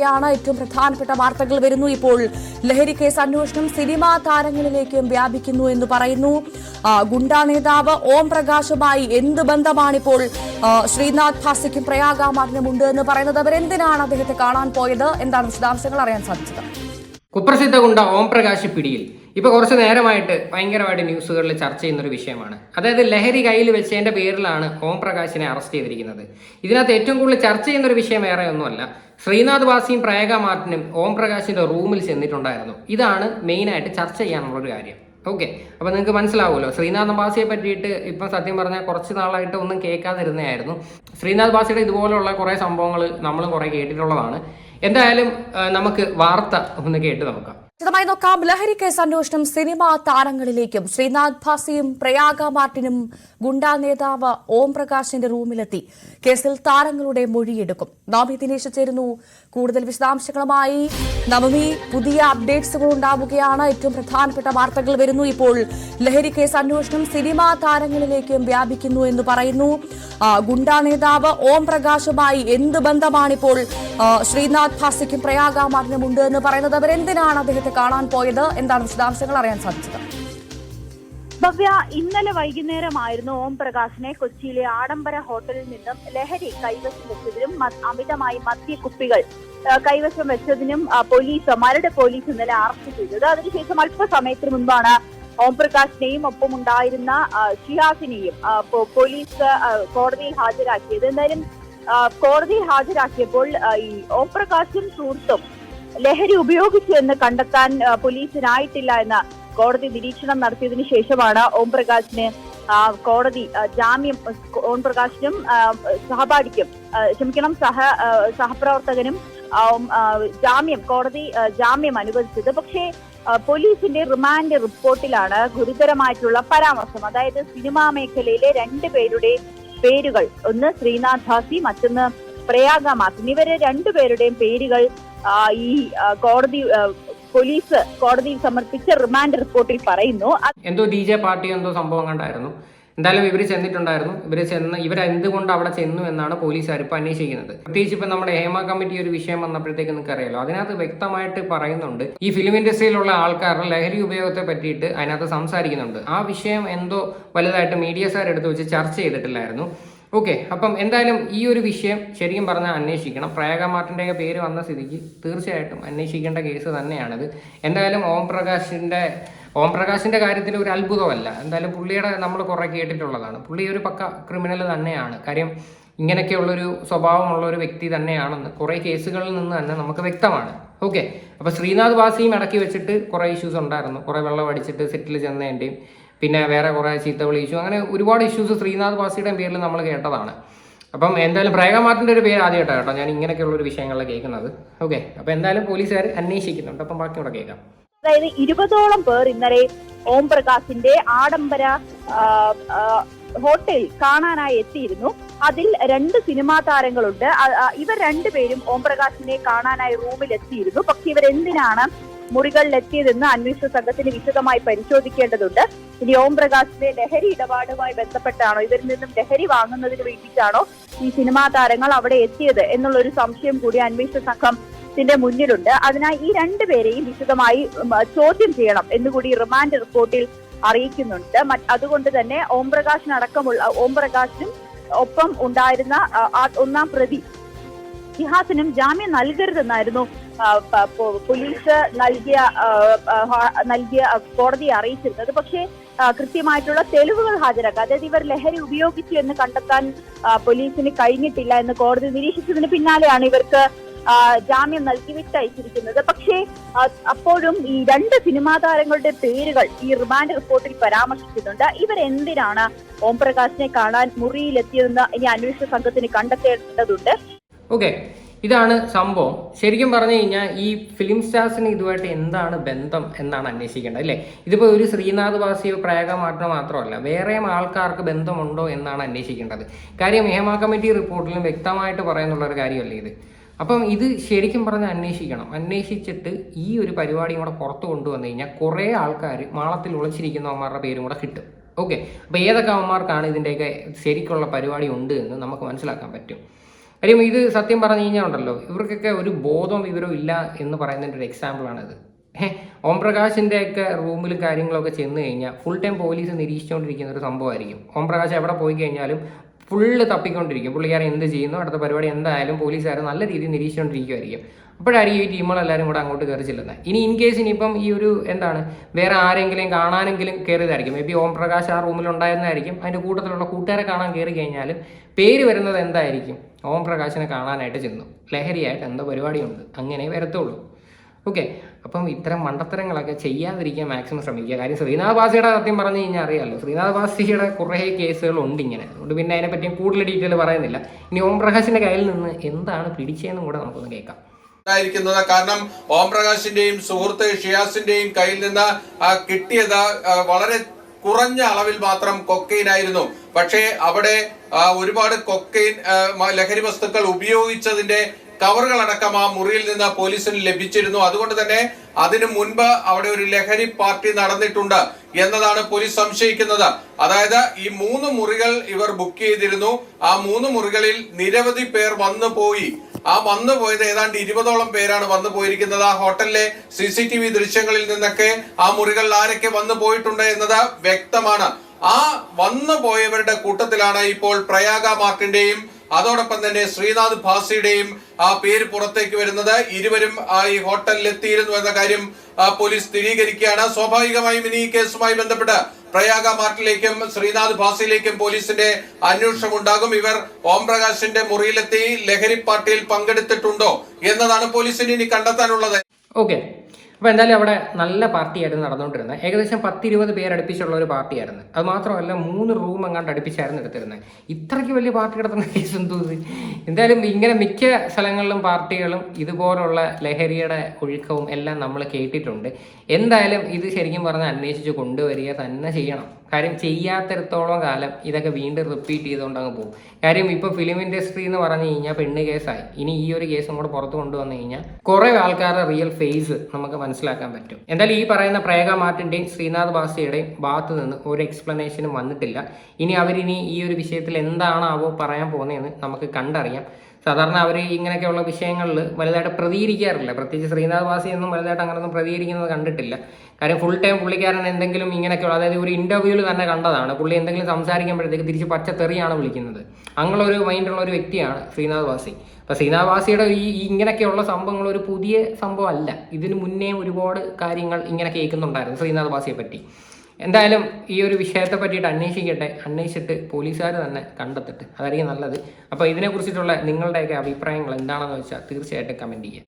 ഏറ്റവും പ്രധാനപ്പെട്ട വാർത്തകൾ വരുന്നു. ഇപ്പോൾ ലഹരി കേസ് അന്വേഷണം സിനിമാ താരങ്ങളിലേക്കും വ്യാപിക്കുന്നു എന്ന് പറയുന്നു. ഗുണ്ടാ നേതാവ് ഓം പ്രകാശുമായി എന്ത് ബന്ധമാണിപ്പോൾ ശ്രീനാഥ് ഭാസിക്കും പ്രയാഗ മാർട്ടിനും ഉണ്ട് എന്ന് പറയുന്നത്? അവരെന്തിനാണ് അദ്ദേഹത്തെ കാണാൻ പോയത്? എന്താണ് വിശദാംശങ്ങൾ അറിയാൻ സാധിച്ചത്? കുപ്രസിദ്ധ ഗുണ്ട ഓം പ്രകാശ് പിടിയിൽ. ഇപ്പോൾ കുറച്ച് നേരമായിട്ട് ഭയങ്കരമായിട്ട് ന്യൂസുകളിൽ ചർച്ച ചെയ്യുന്നൊരു വിഷയമാണ്. അതായത് ലഹരി കയ്യിൽ വെച്ചതിൻ്റെ പേരിലാണ് ഓം പ്രകാശിനെ അറസ്റ്റ് ചെയ്തിരിക്കുന്നത്. ഇതിനകത്ത് ഏറ്റവും കൂടുതൽ ചർച്ച ചെയ്യുന്നൊരു വിഷയം വേറെ ഒന്നുമല്ല, ശ്രീനാഥ് ഭാസിയും പ്രയാഗ മാർട്ടിനും ഓം പ്രകാശിന്റെ റൂമിൽ ചെന്നിട്ടുണ്ടായിരുന്നു. ഇതാണ് മെയിനായിട്ട് ചർച്ച ചെയ്യാനുള്ളൊരു കാര്യം. ഓക്കെ, അപ്പോൾ നിങ്ങൾക്ക് മനസ്സിലാവുമല്ലോ. ശ്രീനാഥ് ഭാസിയെ പറ്റിയിട്ട് ഇപ്പം സത്യം പറഞ്ഞാൽ കുറച്ച് നാളായിട്ട് ഒന്നും കേൾക്കാതിരുന്നതായിരുന്നു. ശ്രീനാഥ് ഭാസിയുടെ ഇതുപോലുള്ള കുറേ സംഭവങ്ങൾ നമ്മളും കുറേ കേട്ടിട്ടുള്ളതാണ്. എന്തായാലും നമുക്ക് വാർത്ത ഒന്ന് കേട്ട് നോക്കാം. വിശദമായി നോക്കാം. ലഹരി കേസ് അന്വേഷണം സിനിമാ താരങ്ങളിലേക്കും. ശ്രീനാഥ് ഭാസിയും പ്രയാഗ മാർട്ടിനും ഗുണ്ടാ നേതാവ് ഓം പ്രകാശിന്റെ റൂമിലെത്തി കേസിൽ താരങ്ങളുടെ മൊഴിയെടുക്കും. നവമി ദിനേശ് ചേരുന്നു കൂടുതൽ വിശദാംശങ്ങളുമായി. നവമി, പുതിയ അപ്ഡേറ്റ്സുകൾ ഉണ്ടാവുകയാണ്. ഏറ്റവും പ്രധാനപ്പെട്ട വാർത്തകൾ വരുന്നു. ഇപ്പോൾ ലഹരി കേസ് അന്വേഷണം സിനിമാ താരങ്ങളിലേക്കും വ്യാപിക്കുന്നു എന്ന് പറയുന്നു. ഗുണ്ടാ നേതാവ് ഓം പ്രകാശുമായി എന്ത് ബന്ധമാണിപ്പോൾ ശ്രീനാഥ് ഭാസിക്കും പ്രയാഗ മാർട്ടിനും ഉണ്ട് എന്ന് പറയുന്നത്? അവരെന്തിനാണ് അദ്ദേഹത്തെ കാണാൻ പോയത്? എന്താണ് വിശദാംശങ്ങൾ അറിയാൻ സാധിച്ചത്? ഭവ്യ, ഇന്നലെ വൈകുന്നേരമായിരുന്നു ഓം പ്രകാശിനെ കൊച്ചിയിലെ ആഡംബര ഹോട്ടലിൽ നിന്നും ലഹരി കൈവശം വെച്ചതിനും അമിതമായി മദ്യക്കുപ്പികൾ കൈവശം വെച്ചതിനും മരട് പോലീസ് ഇന്നലെ അറസ്റ്റ് ചെയ്തത്. അതിനുശേഷം അല്പസമയത്തിന് മുൻപാണ് ഓം പ്രകാശിനെയും ഒപ്പം ഉണ്ടായിരുന്ന ഷിഹാസിനെയും പോലീസ് കോടതിയിൽ ഹാജരാക്കിയത്. എന്തായാലും കോടതിയിൽ ഹാജരാക്കിയപ്പോൾ ഈ ഓം പ്രകാശും സുഹൃത്തും ലഹരി ഉപയോഗിച്ചു എന്ന് കണ്ടെത്താൻ പോലീസിനായിട്ടില്ല എന്ന് കോടതി നിരീക്ഷണം നടത്തിയതിനു ശേഷമാണ് ഓം പ്രകാശിന് കോടതി ജാമ്യം, ഓം പ്രകാശിനും സഹപ്രവർത്തകനും കോടതി ജാമ്യം അനുവദിച്ചത്. പക്ഷേ പോലീസിന്റെ റിമാൻഡ് റിപ്പോർട്ടിലാണ് ഗുരുതരമായിട്ടുള്ള പരാമർശം. അതായത് സിനിമാ മേഖലയിലെ രണ്ടുപേരുടെ പേരുകൾ, ഒന്ന് ശ്രീനാഥ് ഭാസി, മറ്റൊന്ന് പ്രയാഗ മാർട്ടിൻ, ഇവരെ രണ്ടുപേരുടെയും പേരുകൾ ഈ പോലീസ് കോടതിയിൽ സമർപ്പിച്ച റിമാൻഡ് റിപ്പോർട്ടിൽ പറയുന്നു. എന്തോ DJ പാർട്ടി എന്തോ സംഭവം കണ്ടായിരുന്നു. എന്തായാലും ഇവർ ചെന്നിട്ടുണ്ടായിരുന്നു. ഇവരെന്തുകൊണ്ട് അവിടെ ചെന്നു എന്നാണ് പോലീസുകാർ ഇപ്പം അന്വേഷിക്കുന്നത്. പ്രത്യേകിച്ച് ഇപ്പം നമ്മുടെ ഹേമ കമ്മിറ്റി ഒരു വിഷയം വന്നപ്പോഴത്തേക്ക് നിങ്ങൾക്ക് അറിയാലോ, അതിനകത്ത് വ്യക്തമായിട്ട് പറയുന്നുണ്ട് ഈ ഫിലിം ഇൻഡസ്ട്രിയിലുള്ള ആൾക്കാരുടെ ലഹരി ഉപയോഗത്തെ പറ്റിയിട്ട് അതിനകത്ത് സംസാരിക്കുന്നുണ്ട്. ആ വിഷയം എന്തോ വലുതായിട്ട് മീഡിയക്കാരെടുത്ത് വെച്ച് ചർച്ച ചെയ്തിട്ടില്ലായിരുന്നു. ഓക്കെ, അപ്പം എന്തായാലും ഈ ഒരു വിഷയം ശരിക്കും പറഞ്ഞാൽ അന്വേഷിക്കണം. പ്രയാഗ മാർട്ടിൻ്റെ പേര് വന്ന സ്ഥിതിക്ക് തീർച്ചയായിട്ടും അന്വേഷിക്കേണ്ട കേസ് തന്നെയാണിത്. എന്തായാലും ഓം പ്രകാശിൻ്റെ കാര്യത്തിൽ ഒരു അത്ഭുതമല്ല. എന്തായാലും പുള്ളിയുടെ നമ്മൾ കുറേ കേട്ടിട്ടുള്ളതാണ്. പുള്ളി ഒരു പക്ക ക്രിമിനൽ തന്നെയാണ്. കാര്യം ഇങ്ങനെയൊക്കെയുള്ളൊരു സ്വഭാവമുള്ള ഒരു വ്യക്തി തന്നെയാണെന്ന് കുറേ കേസുകളിൽ നിന്ന് തന്നെ നമുക്ക് വ്യക്തമാണ്. ഓക്കെ, അപ്പോൾ ശ്രീനാഥ് ഭാസിയും ഇടയ്ക്ക് വെച്ചിട്ട് കുറേ ഇഷ്യൂസ് ഉണ്ടായിരുന്നു. കുറേ വെള്ളം അടിച്ചിട്ട് സെറ്റിൽ ചെന്നതിൻ്റെയും പിന്നെ വേറെ കുറേ ചീത്തവിളി ഇഷ്യൂ, അങ്ങനെ ഒരുപാട് ഇഷ്യൂസ് ശ്രീനാഥ് ഭാസിയുടെയും പേരിൽ നമ്മൾ കേട്ടതാണ്. അപ്പം എന്തായാലും പ്രയാഗ മാർട്ടിൻ്റെ ഒരു പേര് ആദ്യമായിട്ടാണ് കേട്ടോ ഞാൻ ഇങ്ങനെയൊക്കെയുള്ളൊരു വിഷയങ്ങളിൽ കേൾക്കുന്നത്. ഓക്കെ, അപ്പോൾ എന്തായാലും പോലീസുകാർ അന്വേഷിക്കുന്നുണ്ട്. അപ്പം ബാക്കി കൂടെ കേൾക്കാം. അതായത് 20ഓളം പേർ ഇന്നലെ ഓം പ്രകാശിന്റെ ആഡംബര ഹോട്ടലിൽ കാണാനായി എത്തിയിരുന്നു. അതിൽ 2 സിനിമാ താരങ്ങളുണ്ട്. ഇവർ രണ്ടുപേരും ഓം പ്രകാശിനെ കാണാനായി റൂമിൽ എത്തിയിരുന്നു. പക്ഷെ ഇവരെന്തിനാണ് മുറികളിൽ എത്തിയതെന്ന് അന്വേഷണ സംഘത്തിന് വിശദമായി പരിശോധിക്കേണ്ടതുണ്ട്. ഇനി ഓം പ്രകാശിന്റെ ലഹരി ഇടപാടുമായി ബന്ധപ്പെട്ടാണോ, ഇവരിൽ നിന്നും ലഹരി വാങ്ങുന്നതിന് വേണ്ടിയിട്ടാണോ ഈ സിനിമാ താരങ്ങൾ അവിടെ എത്തിയത് എന്നുള്ളൊരു സംശയം കൂടി അന്വേഷണ സംഘത്തിന്റെ മുന്നിലുണ്ട്. അതിനായി ഈ രണ്ടുപേരെയും വിശദമായി ചോദ്യം ചെയ്യണം എന്നുകൂടി റിമാൻഡ് റിപ്പോർട്ടിൽ അറിയിക്കുന്നുണ്ട്. അതുകൊണ്ട് തന്നെ ഓം പ്രകാശിനും ഒപ്പം ഉണ്ടായിരുന്ന ഒന്നാം പ്രതി ഷിഹാസിനും ജാമ്യം നൽകരുതെന്നായിരുന്നു പോലീസ് നൽകിയ കോടതിയെ അറിയിച്ചിരുന്നത്. പക്ഷേ കൃത്യമായിട്ടുള്ള തെളിവുകൾ ഹാജരാക്കുക, അതായത് ഇവർ ലഹരി ഉപയോഗിച്ചു എന്ന് കണ്ടെത്താൻ പോലീസിന് കഴിഞ്ഞിട്ടില്ല എന്ന് കോടതി നിരീക്ഷിച്ചതിന് പിന്നാലെയാണ് ഇവർക്ക് ജാമ്യം നൽകി വിട്ടയച്ചിരിക്കുന്നത്. പക്ഷേ അപ്പോഴും ഈ 2 സിനിമാ താരങ്ങളുടെ പേരുകൾ ഈ റിമാൻഡ് റിപ്പോർട്ടിൽ പരാമർശിക്കുന്നുണ്ട്. ഇവരെന്തിനാണ് ഓം പ്രകാശിനെ കാണാൻ മുറിയിലെത്തിയതെന്ന് ഇനി അന്വേഷണ സംഘത്തിന് കണ്ടെത്തേണ്ടതുണ്ട്. ഓക്കെ, ഇതാണ് സംഭവം. ശരിക്കും പറഞ്ഞു കഴിഞ്ഞാൽ ഈ ഫിലിം സ്റ്റാർസിന് ഇതുമായിട്ട് എന്താണ് ബന്ധം എന്നാണ് അന്വേഷിക്കേണ്ടത്, അല്ലേ? ഇതിപ്പോൾ ഒരു ശ്രീനാഥ് ഭാസിയോ പ്രയാഗ മാർട്ടിനോ മാത്രമല്ല, വേറെയും ആൾക്കാർക്ക് ബന്ധമുണ്ടോ എന്നാണ് അന്വേഷിക്കേണ്ടത്. കാര്യം ഹേമ കമ്മിറ്റി റിപ്പോർട്ടിലും വ്യക്തമായിട്ട് പറയുന്നുള്ളൊരു കാര്യമല്ലേ ഇത്. അപ്പം ഇത് ശരിക്കും പറഞ്ഞ് അന്വേഷിച്ചിട്ട് ഈ ഒരു പരിപാടിയും കൂടെ പുറത്ത് കൊണ്ടുവന്നു കഴിഞ്ഞാൽ കുറേ ആൾക്കാർ മാളത്തിൽ ഒളിച്ചിരിക്കുന്നവന്മാരുടെ പേരും കൂടെ കിട്ടും. ഓക്കെ, അപ്പോൾ ഏതൊക്കെ അവന്മാർക്കാണ് ഇതിൻ്റെയൊക്കെ ശരിക്കുള്ള പരിപാടി ഉണ്ട് എന്ന് നമുക്ക് മനസ്സിലാക്കാൻ പറ്റും. കാര്യം ഇത് സത്യം പറഞ്ഞു കഴിഞ്ഞാൽ ഉണ്ടല്ലോ, ഇവർക്കൊക്കെ ഒരു ബോധവും വിവരവും ഇല്ല എന്ന് പറയുന്നതിൻ്റെ ഒരു എക്സാമ്പിളാണിത്. ഓം പ്രകാശിൻ്റെ ഒക്കെ റൂമിലും കാര്യങ്ങളൊക്കെ ചെന്ന് കഴിഞ്ഞാൽ ഫുൾ ടൈം പോലീസ് നിരീക്ഷിച്ചുകൊണ്ടിരിക്കുന്ന ഒരു സംഭവമായിരിക്കും. ഓം പ്രകാശ് എവിടെ പോയി കഴിഞ്ഞാലും ഫുള്ള് തപ്പിക്കൊണ്ടിരിക്കും. പുള്ളിക്കാരൻ എന്ത് ചെയ്യുന്നു, അടുത്ത പരിപാടി എന്തായാലും പോലീസുകാർ നല്ല രീതിയിൽ നിരീക്ഷിച്ചുകൊണ്ടിരിക്കുമായിരിക്കും. അപ്പോഴായിരിക്കും ഈ ടീമുകളെല്ലാവരും കൂടെ അങ്ങോട്ട് കയറി ചെല്ലുന്നത്. ഇനി ഇൻ കേസ് ഇനിയിപ്പം ഈ ഒരു വേറെ ആരെങ്കിലും കാണാനെങ്കിലും കയറിയതായിരിക്കും. മേ ബി ഓം പ്രകാശ് ആ റൂമിൽ ഉണ്ടായിരുന്നതായിരിക്കും. അതിൻ്റെ കൂട്ടത്തിലുള്ള കൂട്ടുകാരെ കാണാൻ കയറി കഴിഞ്ഞാലും പേര് വരുന്നത് എന്തായിരിക്കും? ഓം പ്രകാശിനെ കാണാനായിട്ട് ചെന്നു, ലഹരിയായിട്ട് എന്തോ പരിപാടിയുണ്ട്, അങ്ങനെ വരത്തുള്ളൂ. ഓക്കെ, അപ്പം ഇത്തരം മണ്ടത്തരങ്ങളൊക്കെ ചെയ്യാതിരിക്കാൻ മാക്സിമം ശ്രമിക്കുക. കാര്യം ശ്രീനാഥ് ഭാസിയുടെ സത്യം പറഞ്ഞു കഴിഞ്ഞാൽ അറിയാമല്ലോ, ശ്രീനാഥ് ഭാസിയുടെ കുറേ കേസുകളുണ്ട് ഇങ്ങനെ. അതുകൊണ്ട് പിന്നെ അതിനെപ്പറ്റി കൂടുതൽ ഡീറ്റെയിൽ പറയുന്നില്ല. ഇനി ഓം പ്രകാശിന്റെ കയ്യിൽ നിന്ന് എന്താണ് പിടിച്ചതെന്നും കൂടെ നമുക്കൊന്ന് കേൾക്കാം. കാരണം ഓം പ്രകാശിന്റെയും സുഹൃത്ത് ഷിയാസിന്റെയും കയ്യിൽ നിന്ന് കിട്ടിയത് വളരെ കുറഞ്ഞ അളവിൽ മാത്രം കൊക്കൈൻ ആയിരുന്നു. പക്ഷേ അവിടെ ഒരുപാട് കൊക്കൈൻ ലഹരി വസ്തുക്കൾ ഉപയോഗിച്ചതിന്റെ കവറുകളടക്കം ആ മുറിയിൽ നിന്ന് പോലീസിന് ലഭിച്ചിരുന്നു. അതുകൊണ്ട് തന്നെ അതിനു മുൻപ് അവിടെ ഒരു ലഹരി പാർട്ടി നടന്നിട്ടുണ്ട് എന്നതാണ് പോലീസ് സംശയിക്കുന്നത്. അതായത് ഈ 3 മുറികൾ ഇവർ ബുക്ക് ചെയ്തിരുന്നു. ആ 3 മുറികളിൽ നിരവധി പേർ വന്നു പോയി. ആ വന്നു പോയത് ഏതാണ്ട് 20ഓളം പേരാണ് വന്നു പോയിരിക്കുന്നത്. ആ ഹോട്ടലിലെ CCTV ദൃശ്യങ്ങളിൽ നിന്നൊക്കെ ആ മുറികളിൽ ആരൊക്കെ വന്നു പോയിട്ടുണ്ട് എന്നത് വ്യക്തമാണ്. ആ വന്നു പോയവരുടെ കൂട്ടത്തിലാണ് ഇപ്പോൾ പ്രയാഗ മാർട്ടിന്റെയും അതോടൊപ്പം തന്നെ ശ്രീനാഥ് ഭാസിയുടെയും ആ പേര് പുറത്തേക്ക് വരുന്നത്. ഇരുവരും ഈ ഹോട്ടലിൽ എത്തിയിരുന്നു എന്ന കാര്യം പോലീസ് സ്ഥിരീകരിക്കുകയാണ്. സ്വാഭാവികമായും ഇനി ഈ കേസുമായി ബന്ധപ്പെട്ട് പ്രയാഗ മാർട്ടിലേക്കും ശ്രീനാഥ് ഭാസിയിലേക്കും പോലീസിന്റെ അന്വേഷണം ഉണ്ടാകും. ഇവർ ഓം പ്രകാശിന്റെ മുറിയിലെത്തി ലഹരി പാർട്ടിയിൽ പങ്കെടുത്തിട്ടുണ്ടോ എന്നതാണ് പോലീസിന് ഇനി കണ്ടെത്താനുള്ളത്. ഓക്കെ, അപ്പോൾ എന്തായാലും അവിടെ നല്ല പാർട്ടിയായിരുന്നു നടന്നുകൊണ്ടിരുന്നത്. ഏകദേശം 10-20 പേരടുപ്പിച്ചുള്ള ഒരു പാർട്ടിയായിരുന്നു. അത് മാത്രമല്ല 3 റൂം എങ്ങാണ്ട് അടുപ്പിച്ചായിരുന്നു എടുത്തിരുന്നത്. ഇത്രയ്ക്ക് വലിയ പാർട്ടി കിടത്തുന്ന കേസ് എന്തോ. എന്തായാലും ഇങ്ങനെ മിക്ക സ്ഥലങ്ങളിലും പാർട്ടികളും ഇതുപോലുള്ള ലഹരിയുടെ ഒഴുക്കവും എല്ലാം നമ്മൾ കേട്ടിട്ടുണ്ട്. എന്തായാലും ഇത് ശരിക്കും പറഞ്ഞാൽ അന്വേഷിച്ച് കൊണ്ടുവരിക തന്നെ ചെയ്യണം. കാര്യം ചെയ്യാത്തിടത്തോളം കാലം ഇതൊക്കെ വീണ്ടും റിപ്പീറ്റ് ചെയ്തുകൊണ്ട് അങ്ങ് പോകും. കാര്യം ഇപ്പോൾ ഫിലിം ഇൻഡസ്ട്രി എന്ന് പറഞ്ഞു കഴിഞ്ഞാൽ പെണ്ണ് കേസായി. ഇനി ഈ ഒരു കേസും കൂടെ പുറത്ത് കൊണ്ടുവന്നു കഴിഞ്ഞാൽ കുറേ ആൾക്കാരുടെ റിയൽ ഫേസ് നമുക്ക് മനസ്സിലാക്കാൻ പറ്റും. എന്തായാലും ഈ പറയുന്ന പ്രയാഗ മാർട്ടിന്റെയും ശ്രീനാഥ് ഭാസിയുടെയും ഭാഗത്ത് നിന്ന് ഒരു എക്സ്പ്ലനേഷനും വന്നിട്ടില്ല. ഇനി അവരിനി ഈ ഒരു വിഷയത്തിൽ എന്താണാവോ പറയാൻ പോകുന്നതെന്ന് നമുക്ക് കണ്ടറിയാം. സാധാരണ അവർ ഇങ്ങനെയൊക്കെയുള്ള വിഷയങ്ങളിൽ വലുതായിട്ട് പ്രതികരിക്കാറില്ല. പ്രത്യേകിച്ച് ശ്രീനാഥ് ഭാസി ഒന്നും വലുതായിട്ട് അങ്ങനെയൊന്നും പ്രതികരിക്കുന്നത് കണ്ടിട്ടില്ല. കാര്യം ഫുൾ ടൈം പുള്ളിക്കാരൻ എന്തെങ്കിലും ഇങ്ങനെയൊക്കെയുള്ള, അതായത് ഒരു ഇന്റർവ്യൂവിൽ തന്നെ കണ്ടതാണ്, പുള്ളി എന്തെങ്കിലും സംസാരിക്കുമ്പോഴത്തേക്ക് തിരിച്ച് പച്ചത്തെറിയാണ് വിളിക്കുന്നത്. അങ്ങനെയുള്ള ഒരു മൈൻഡുള്ള ഒരു വ്യക്തിയാണ് ശ്രീനാഥ് ഭാസി. അപ്പോൾ ശ്രീനാഥ് ഭാസിയുടെ ഈ ഇങ്ങനെയൊക്കെയുള്ള സംഭവങ്ങൾ ഒരു പുതിയ സംഭവം അല്ല. ഇതിന് മുന്നേ ഒരുപാട് കാര്യങ്ങൾ ഇങ്ങനെ കേൾക്കുന്നുണ്ടായിരുന്നു ശ്രീനാഥ് ഭാസിയെ പറ്റി. എന്തായാലും ഈ ഒരു വിഷയത്തെ പറ്റിയിട്ട് അന്വേഷിച്ചിട്ട് പോലീസുകാർ തന്നെ കണ്ടെത്തിട്ട് അതായിരിക്കും നല്ലത്. അപ്പോൾ ഇതിനെക്കുറിച്ചിട്ടുള്ള നിങ്ങളുടെയൊക്കെ അഭിപ്രായങ്ങൾ എന്താണെന്ന് വെച്ചാൽ തീർച്ചയായിട്ടും കമൻറ്റ് ചെയ്യുക.